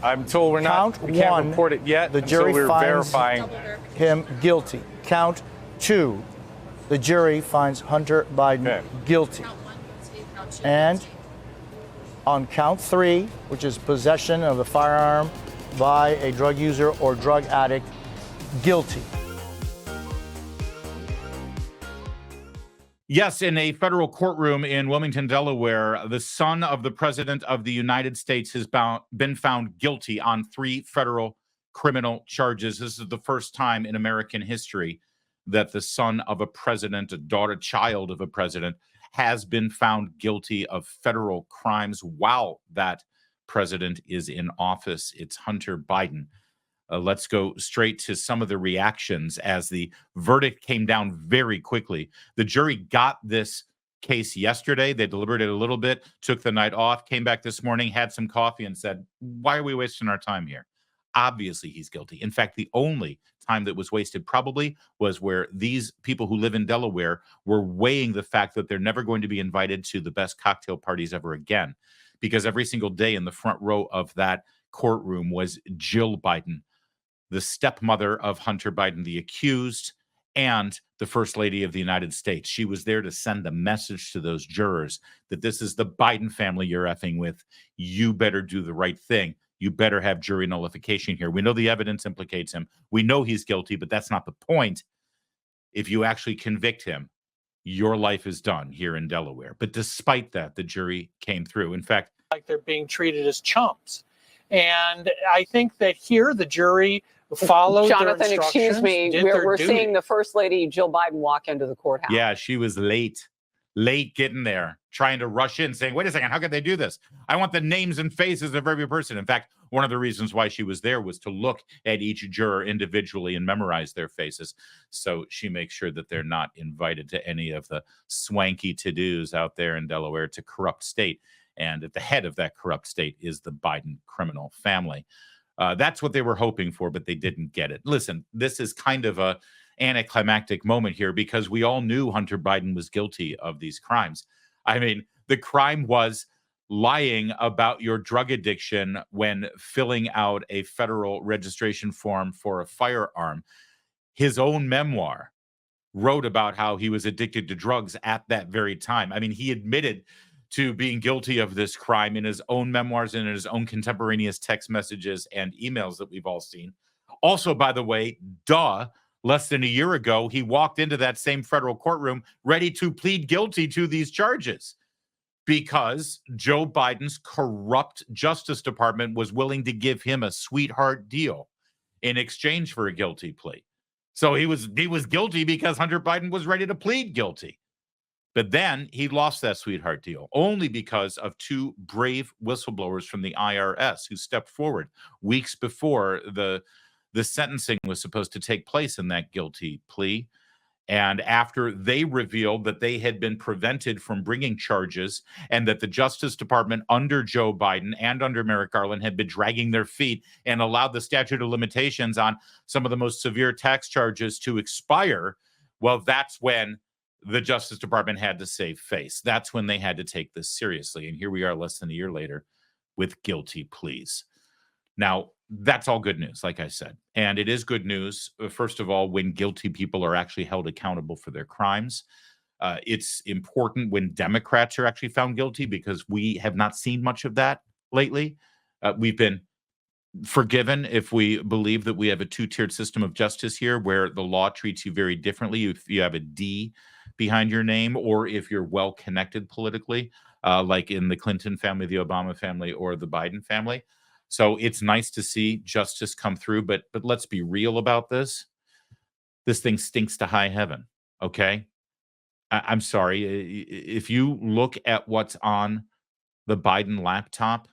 I'm told we Count can't one, report it yet. the jury we're finds verifying him guilty. Count two, the jury finds Hunter Biden guilty. And on count three, which is possession of the firearm by a drug user or drug addict, guilty. Yes, in a federal courtroom in Wilmington, Delaware, the son of the President of the United States has been found guilty on 3 federal criminal charges. This is the first time in American history that the son of a president, a child of a president, has been found guilty of federal crimes while that president is in office. It's Hunter Biden. Let's go straight to some of the reactions as the verdict came down very quickly. The jury got this case yesterday. They deliberated a little bit, took the night off, came back this morning, had some coffee, and said, why are we wasting our time here? Obviously, he's guilty. In fact, the only time that was wasted probably was where these people who live in Delaware were weighing the fact that they're never going to be invited to the best cocktail parties ever again, because every single day in the front row of that courtroom was Jill Biden, the stepmother of Hunter Biden, the accused, and the First Lady of the United States. She was there to send a message to those jurors that this is the Biden family you're effing with. You better do the right thing. You better have jury nullification here. We know the evidence implicates him. We know he's guilty, but that's not the point. If you actually convict him, your life is done here in Delaware. But despite that, the jury came through. In fact, like they're being treated as chumps. And I think that here the jury followed Jonathan, their instructions. excuse me, we're seeing the First Lady, Jill Biden, walk into the courthouse. Yeah, she was late getting there, trying to rush in, saying, wait a second, how could they do this? I want the names and faces of every person. In fact, one of the reasons why she was there was to look at each juror individually and memorize their faces. So she makes sure that they're not invited to any of the swanky to-dos out there in Delaware. It's a corrupt state. And at the head of that corrupt state is the Biden criminal family. That's what they were hoping for, but they didn't get it. Listen, this is kind of a anticlimactic moment here because we all knew Hunter Biden was guilty of these crimes. I mean, the crime was lying about your drug addiction when filling out a federal registration form for a firearm. His own memoir wrote about how he was addicted to drugs at that very time. I mean, he admitted to being guilty of this crime in his own memoirs and in his own contemporaneous text messages and emails that we've all seen. Also, by the way, less than a year ago, he walked into that same federal courtroom ready to plead guilty to these charges because Joe Biden's corrupt Justice Department was willing to give him a sweetheart deal in exchange for a guilty plea. So he was guilty because Hunter Biden was ready to plead guilty. But then he lost that sweetheart deal only because of 2 brave whistleblowers from the IRS who stepped forward weeks before the sentencing was supposed to take place in that guilty plea. And after they revealed that they had been prevented from bringing charges and that the Justice Department under Joe Biden and under Merrick Garland had been dragging their feet and allowed the statute of limitations on some of the most severe tax charges to expire, well, that's when the Justice Department had to save face. That's when they had to take this seriously. And here we are less than a year later with guilty pleas. Now, that's all good news, like I said. And it is good news, first of all, when guilty people are actually held accountable for their crimes. It's important when Democrats are actually found guilty because we have not seen much of that lately. We've been forgiven if we believe that we have a 2-tiered system of justice here where the law treats you very differently if you have a D behind your name or if you're well connected politically, like in the Clinton family, the Obama family, or the Biden family. So it's nice to see justice come through, but let's be real about this. This thing stinks to high heaven, okay? I'm sorry. If you look at what's on the Biden laptop,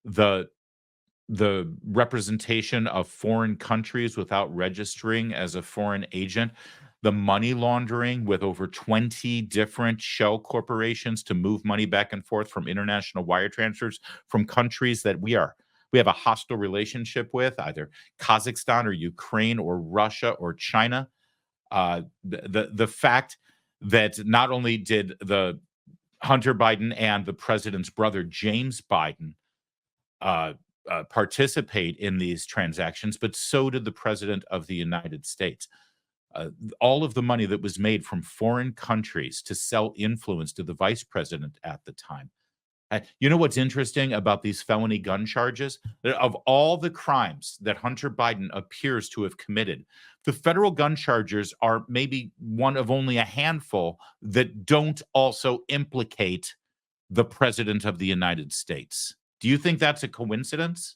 the representation of foreign countries without registering as a foreign agent, the money laundering with over 20 different shell corporations to move money back and forth from international wire transfers from countries that we have a hostile relationship with, either Kazakhstan or Ukraine or Russia or China. The fact that not only did the Hunter Biden and the president's brother, James Biden, participate in these transactions, but so did the President of the United States. All of the money that was made from foreign countries to sell influence to the vice president at the time. You know what's interesting about these felony gun charges? Of all the crimes that Hunter Biden appears to have committed, the federal gun charges are maybe one of only a handful that don't also implicate the President of the United States. Do you think that's a coincidence?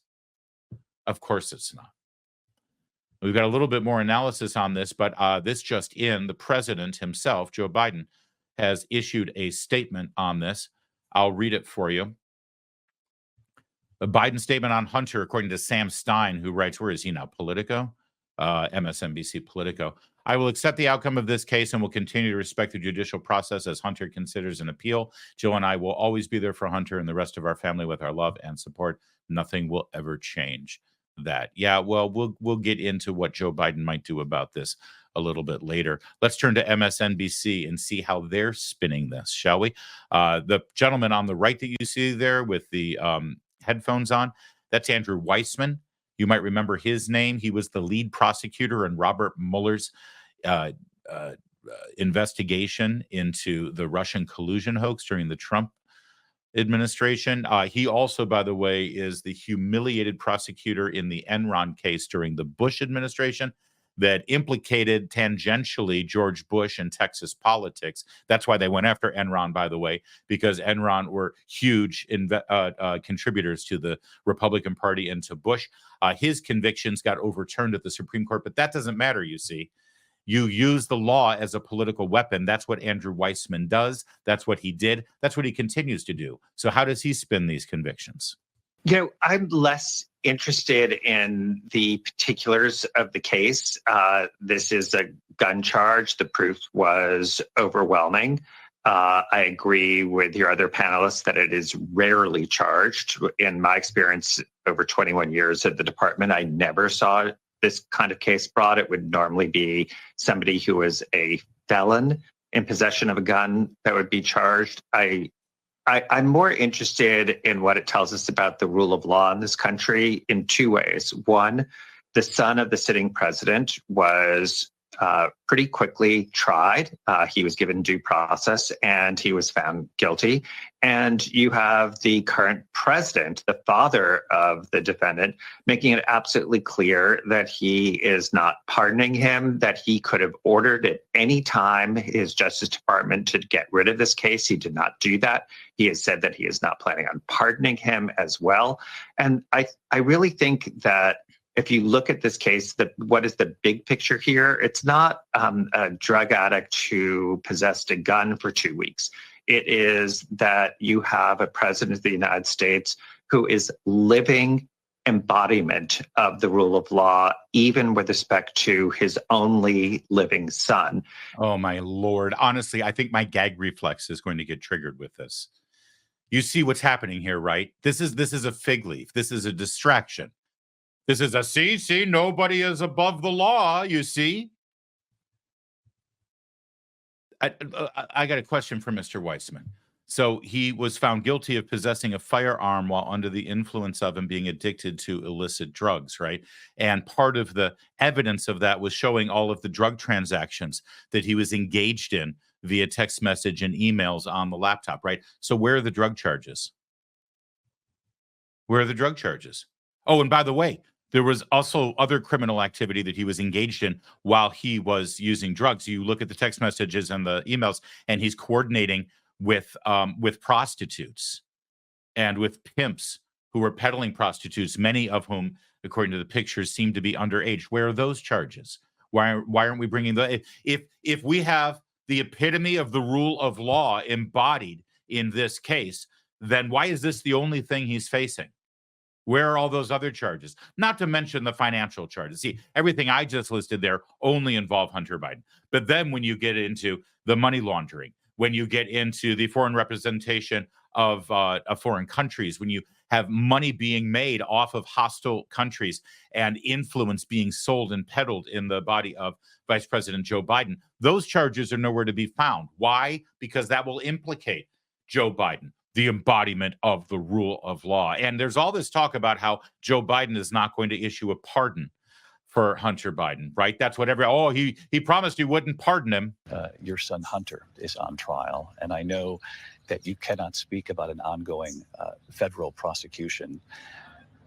Of course it's not. We've got a little bit more analysis on this, but this just in, the president himself, Joe Biden, has issued a statement on this. I'll read it for you. A Biden statement on Hunter, according to Sam Stein, who writes, where is he now? Politico? MSNBC Politico. I will accept the outcome of this case and will continue to respect the judicial process as Hunter considers an appeal. Jill and I will always be there for Hunter and the rest of our family with our love and support. Nothing will ever change that. Yeah, well, we'll get into what Joe Biden might do about this a little bit later. Let's turn to MSNBC and see how they're spinning this, shall we? The gentleman on the right that you see there with the headphones on, that's Andrew Weissman. You might remember his name. He was the lead prosecutor in Robert Mueller's investigation into the Russian collusion hoax during the Trump administration. He also, by the way, is the humiliated prosecutor in the Enron case during the Bush administration that implicated tangentially George Bush and Texas politics. That's why they went after Enron, by the way, because Enron were huge contributors to the Republican Party and to Bush. His convictions got overturned at the Supreme Court, but that doesn't matter, you see. You use the law as a political weapon. That's what Andrew Weissman does. That's what he did. That's what he continues to do. So how does he spin these convictions? You know, I'm less interested in the particulars of the case. This is a gun charge. The proof was overwhelming. I agree with your other panelists that it is rarely charged. In my experience, over 21 years at the department, I never saw this kind of case brought. It would normally be somebody who was a felon in possession of a gun that would be charged. I'm more interested in what it tells us about the rule of law in this country in two ways. One, the son of the sitting president was pretty quickly tried. He was given due process and he was found guilty. And you have the current president, the father of the defendant, making it absolutely clear that he is not pardoning him, that he could have ordered at any time his Justice Department to get rid of this case. He did not do that. He has said that he is not planning on pardoning him as well. And I really think that if you look at this case, what is the big picture here? It's not a drug addict who possessed a gun for 2 weeks. It is that you have a president of the United States who is living embodiment of the rule of law, even with respect to his only living son. Oh, my Lord. Honestly, I think my gag reflex is going to get triggered with this. You see what's happening here, right? This is a fig leaf. This is a distraction. This is a see, nobody is above the law, you see. I got a question for Mr. Weissman. So he was found guilty of possessing a firearm while under the influence of and being addicted to illicit drugs, right? And part of the evidence of that was showing all of the drug transactions that he was engaged in via text message and emails on the laptop, right? So where are the drug charges? Where are the drug charges? Oh, and by the way, there was also other criminal activity that he was engaged in while he was using drugs. You look at the text messages and the emails, and he's coordinating with prostitutes and with pimps who were peddling prostitutes, many of whom, according to the pictures, seem to be underage. Where are those charges? Why aren't we bringing the if we have the epitome of the rule of law embodied in this case, then why is this the only thing he's facing? Where are all those other charges? Not to mention the financial charges. See, everything I just listed there only involve Hunter Biden. But then when you get into the money laundering, when you get into the foreign representation of foreign countries, when you have money being made off of hostile countries and influence being sold and peddled in the body of Vice President Joe Biden, those charges are nowhere to be found. Why? Because that will implicate Joe Biden. the embodiment of the rule of law. And there's all this talk about how Joe Biden is not going to issue a pardon for Hunter Biden, right? That's what he promised he wouldn't pardon him. Your son Hunter is on trial, and I know that you cannot speak about an ongoing federal prosecution.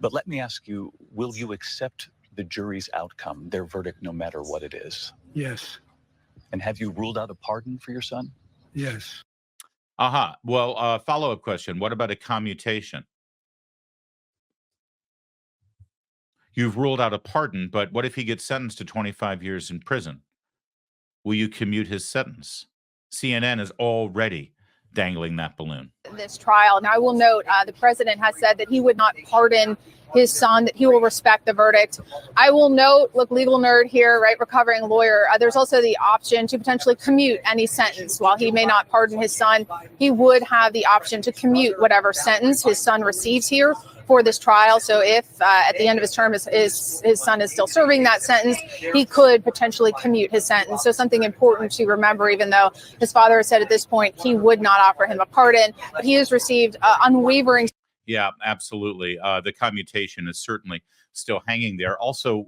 But let me ask you, will you accept the jury's outcome, their verdict, no matter what it is? Yes. And have you ruled out a pardon for your son? Yes. Well, follow-up question. What about a commutation? You've ruled out a pardon, but what if he gets sentenced to 25 years in prison? Will you commute his sentence? CNN is already dangling that balloon. This trial. Now, I will note the president has said that he would not pardon his son, that he will respect the verdict. I will note, look, legal nerd here, right, recovering lawyer, there's also the option to potentially commute any sentence. While he may not pardon his son, he would have the option to commute whatever sentence his son receives here for this trial. So if at the end of his term his son is still serving that sentence, he could potentially commute his sentence. So something important to remember, even though his father has said at this point he would not offer him a pardon, but he has received unwavering. Yeah, absolutely. The commutation is certainly still hanging there. Also,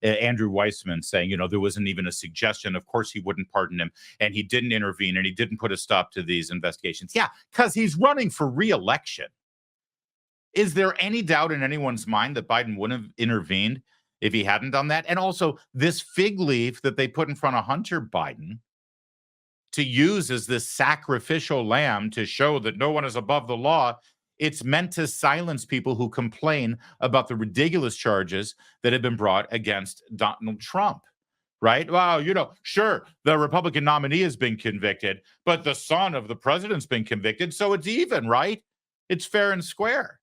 Andrew Weissman saying, there wasn't even a suggestion. Of course, he wouldn't pardon him, and he didn't intervene, and he didn't put a stop to these investigations. Yeah, because he's running for re-election. Is there any doubt in anyone's mind that Biden wouldn't have intervened if he hadn't done that? And also, this fig leaf that they put in front of Hunter Biden to use as this sacrificial lamb to show that no one is above the law, it's meant to silence people who complain about the ridiculous charges that have been brought against Donald Trump, right? Well, sure, the Republican nominee has been convicted, but the son of the president's been convicted, so it's even, right? It's fair and square.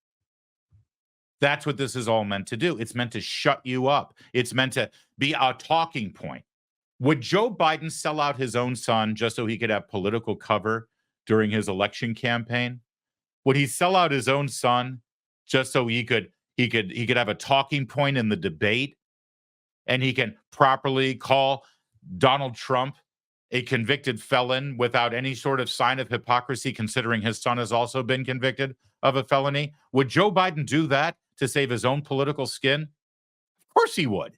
That's what this is all meant to do. It's meant to shut you up. It's meant to be a talking point. Would Joe Biden sell out his own son just so he could have political cover during his election campaign? Would he sell out his own son just so he could have a talking point in the debate, and he can properly call Donald Trump a convicted felon without any sort of sign of hypocrisy, considering his son has also been convicted of a felony? Would Joe Biden do that to save his own political skin? Of course he would.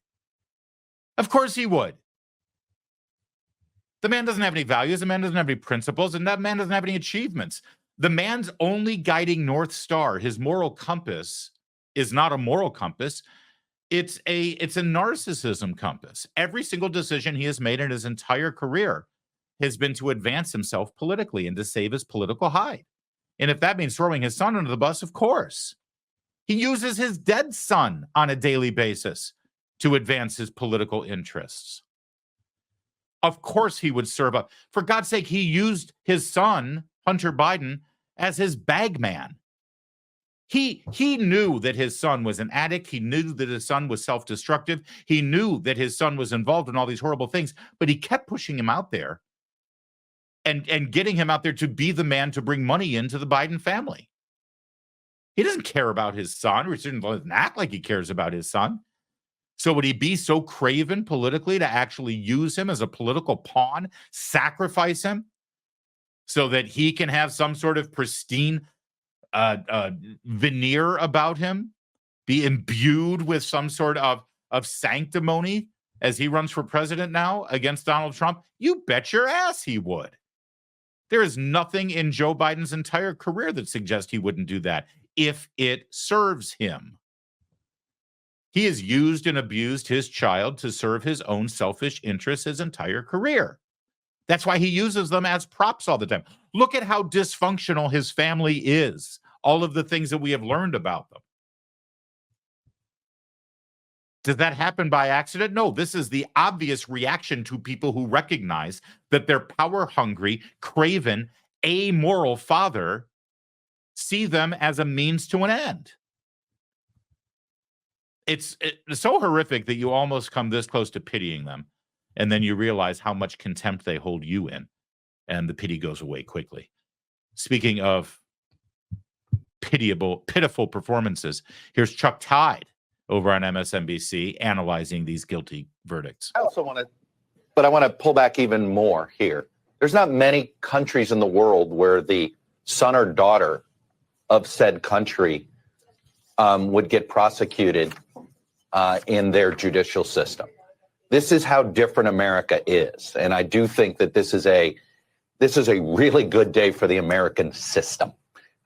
Of course he would. The man doesn't have any values. The man doesn't have any principles. And that man doesn't have any achievements. The man's only guiding North Star, his moral compass, is not a moral compass. It's a narcissism compass. Every single decision he has made in his entire career has been to advance himself politically and to save his political hide. And if that means throwing his son under the bus, of course. He uses his dead son on a daily basis to advance his political interests. Of course he would serve up. For God's sake, he used his son, Hunter Biden, as his bag man. He knew that his son was an addict. He knew that his son was self-destructive. He knew that his son was involved in all these horrible things, but he kept pushing him out there and getting him out there to be the man to bring money into the Biden family. He doesn't care about his son, or he doesn't act like he cares about his son. So would he be so craven politically to actually use him as a political pawn, sacrifice him so that he can have some sort of pristine veneer about him, be imbued with some sort of sanctimony as he runs for president now against Donald Trump? You bet your ass he would. There is nothing in Joe Biden's entire career that suggests he wouldn't do that if it serves him. He has used and abused his child to serve his own selfish interests his entire career. That's why he uses them as props all the time. Look at how dysfunctional his family is. All of the things that we have learned about them. Does that happen by accident? No, this is the obvious reaction to people who recognize that their power-hungry, craven, amoral father see them as a means to an end. It's so horrific that you almost come this close to pitying them, and then you realize how much contempt they hold you in, and the pity goes away quickly. Speaking of pitiful performances, here's Chuck Tide over on MSNBC analyzing these guilty verdicts. I also want to pull back even more here. There's not many countries in the world where the son or daughter of said country would get prosecuted in their judicial system. This is how different America is, and I do think that this is a really good day for the American system.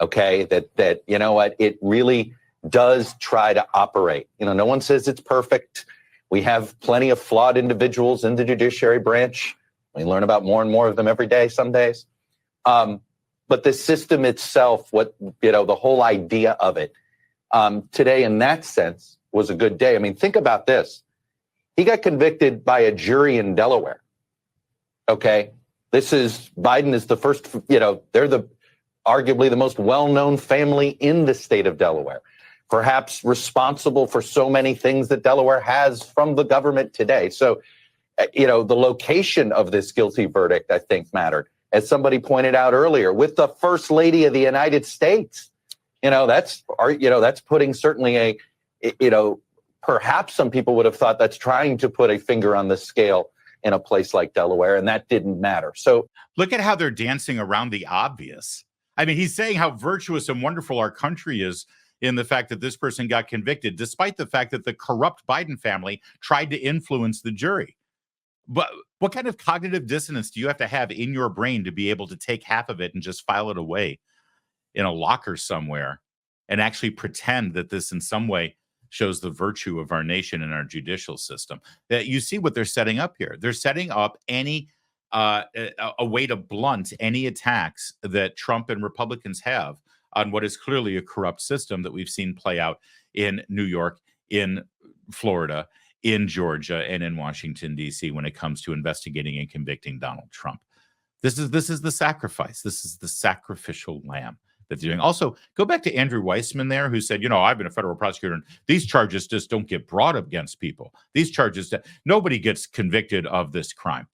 Okay, that you know what, it really does try to operate. You know, no one says it's perfect. We have plenty of flawed individuals in the judiciary branch. We learn about more and more of them every day, some days. But the system itself, the whole idea of it, today in that sense was a good day. I mean, think about this. He got convicted by a jury in Delaware. Okay. Biden is the first, they're arguably the most well-known family in the state of Delaware, perhaps responsible for so many things that Delaware has from the government today. So, the location of this guilty verdict, I think, mattered. As somebody pointed out earlier, with the First Lady of the United States, that's putting certainly perhaps some people would have thought that's trying to put a finger on the scale in a place like Delaware, and that didn't matter. So look at how they're dancing around the obvious. I mean, he's saying how virtuous and wonderful our country is in the fact that this person got convicted, despite the fact that the corrupt Biden family tried to influence the jury. But what kind of cognitive dissonance do you have to have in your brain to be able to take half of it and just file it away in a locker somewhere and actually pretend that this in some way shows the virtue of our nation and our judicial system? That you see what they're setting up here. They're setting up a way to blunt any attacks that Trump and Republicans have on what is clearly a corrupt system that we've seen play out in New York, in Florida, in Georgia, and in Washington, D.C. when it comes to investigating and convicting Donald Trump. This is the sacrifice. This is the sacrificial lamb that they're doing. Also, go back to Andrew Weissman there, who said, I've been a federal prosecutor, and these charges just don't get brought against people. These charges, nobody gets convicted of this crime.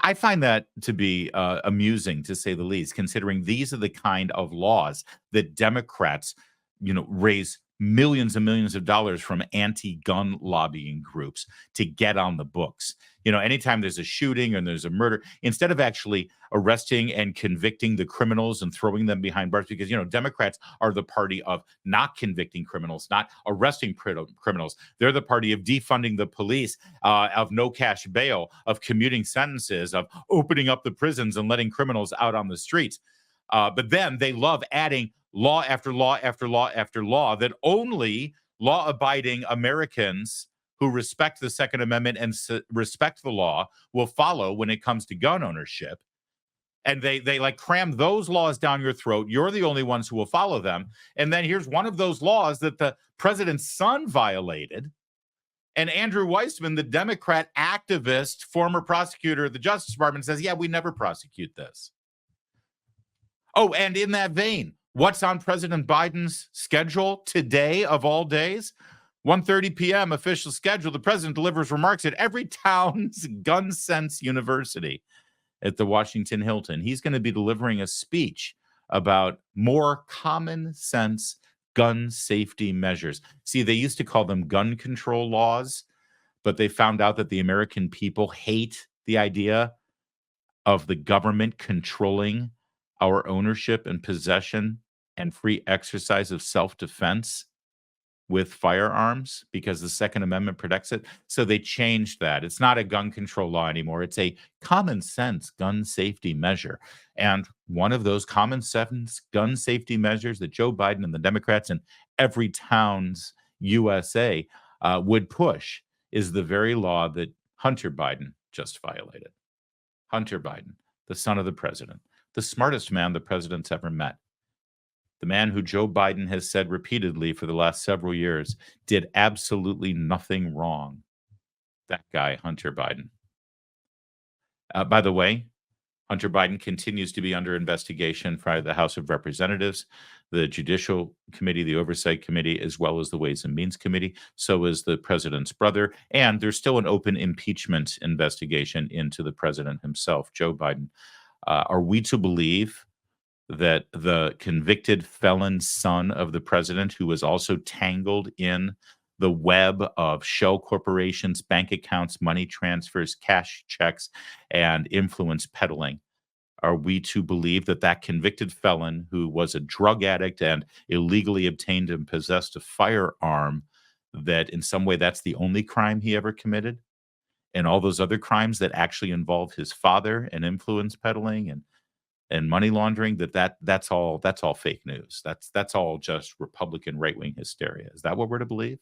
I find that to be amusing, to say the least, considering these are the kind of laws that Democrats, raise millions and millions of dollars from anti-gun lobbying groups to get on the books. Anytime there's a shooting and there's a murder, instead of actually arresting and convicting the criminals and throwing them behind bars, because, Democrats are the party of not convicting criminals, not arresting criminals. They're the party of defunding the police, of no cash bail, of commuting sentences, of opening up the prisons and letting criminals out on the streets. But then they love adding law after law after law after law that only law-abiding Americans who respect the Second Amendment and respect the law will follow when it comes to gun ownership. And they cram those laws down your throat. You're the only ones who will follow them. And then here's one of those laws that the president's son violated. And Andrew Weissman, the Democrat activist, former prosecutor of the Justice Department, says, we never prosecute this. Oh, and in that vein, what's on President Biden's schedule today of all days? 1:30 p.m. official schedule. The president delivers remarks at Everytown's Gun Sense University at the Washington Hilton. He's going to be delivering a speech about more common sense gun safety measures. See, they used to call them gun control laws, but they found out that the American people hate the idea of the government controlling our ownership and possession and free exercise of self-defense with firearms because the Second Amendment protects it. So they changed that. It's not a gun control law anymore. It's a common sense gun safety measure. And one of those common sense gun safety measures that Joe Biden and the Democrats in Everytown's USA would push is the very law that Hunter Biden just violated. Hunter Biden, the son of the president, the smartest man the president's ever met. The man who Joe Biden has said repeatedly for the last several years did absolutely nothing wrong. That guy, Hunter Biden. By the way, Hunter Biden continues to be under investigation by the House of Representatives, the Judicial Committee, the Oversight Committee, as well as the Ways and Means Committee. So is the president's brother. And there's still an open impeachment investigation into the president himself, Joe Biden. Are we to believe that the convicted felon son of the president, who was also tangled in the web of shell corporations, bank accounts, money transfers, cash checks, and influence peddling, Are we to believe that that convicted felon who was a drug addict and illegally obtained and possessed a firearm, that in some way that's the only crime he ever committed? And all those other crimes that actually involve his father and influence peddling and money laundering, that's all fake news. That's all just Republican right-wing hysteria. Is that what we're to believe?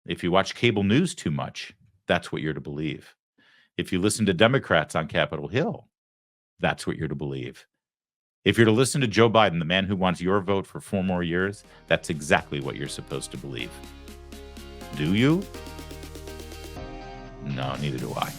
If you watch cable news too much, that's what you're to believe. If you listen to Democrats on Capitol Hill, that's what you're to believe. If you're to listen to Joe Biden, the man who wants your vote for 4 more years, that's exactly what you're supposed to believe. Do you? No, neither do I.